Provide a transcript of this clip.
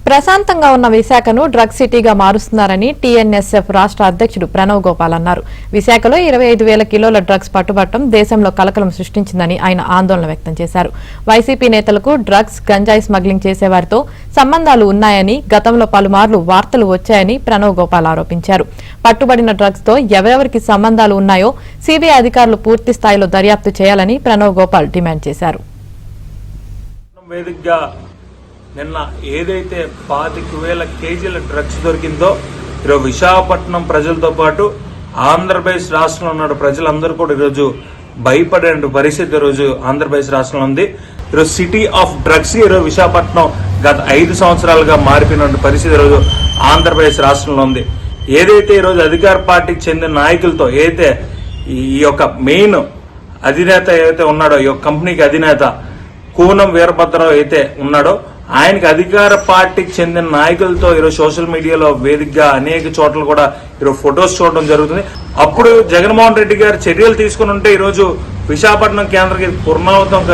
ప్రశాంతంగా ఉన్న విశాఖను డ్రగ్ సిటీగా మారుస్తున్నారని టీఎన్ఎస్ఎఫ్ రాష్ట్ర అధ్యక్షుడు ప్రణవ్ గోపాల్ అన్నారు. విశాఖలో 25,000 కిలోల డ్రగ్స్ పట్టుబట్టడం దేశంలో కలకలం సృష్టించిందని ఆయన ఆందోళన వ్యక్తం చేశారు. వైసీపీ నేతలకు డ్రగ్స్, గంజాయి స్మగ్లింగ్ చేసేవారితో సంబంధాలు ఉన్నాయని గతంలో పలుమార్లు వార్తలు వచ్చాయని ప్రణవ్ గోపాల్ ఆరోపించారు. పట్టుబడిన డ్రగ్స్ తో ఎవరెవరికి సంబంధాలు ఉన్నాయో సీబీఐ అధికారులు పూర్తి స్థాయిలో దర్యాప్తు చేయాలని ప్రణవ్ గోపాల్ డిమాండ్ చేశారు. నిన్న ఏదైతే 25,000 కేజీల డ్రగ్స్ దొరికిందో ఈరోజు విశాఖపట్నం ప్రజలతో పాటు ఆంధ్రప్రదేశ్ రాష్ట్రంలో ఉన్న ప్రజలందరూ కూడా ఈరోజు భయపడే పరిస్థితి ఈరోజు ఆంధ్రప్రదేశ్ రాష్ట్రంలో ఉంది. ఈరోజు సిటీ ఆఫ్ డ్రగ్స్ ఈరోజు విశాఖపట్నం గత 5 సంవత్సరాలుగా మారిపోయిన పరిస్థితి ఈరోజు ఆంధ్రప్రదేశ్ రాష్ట్రంలో ఉంది. ఏదైతే ఈరోజు అధికార పార్టీకి చెందిన నాయకులతో ఏదైతే ఈ యొక్క మెయిన్ అధినేత ఏదైతే ఉన్నాడో ఈ యొక్క కంపెనీకి అధినేత కూనం వీరభద్రరావు అయితే ఉన్నాడో ఆయనకి అధికార పార్టీకి చెందిన నాయకులతో ఈరోజు సోషల్ మీడియాలో వేదికగా అనేక చోట్ల కూడా ఈరోజు ఫొటోస్ చూడడం జరుగుతుంది. అప్పుడు జగన్మోహన్ రెడ్డి గారు చర్యలు తీసుకుని ఉంటే ఈరోజు విశాఖపట్నం కేంద్రానికి పునరావృతం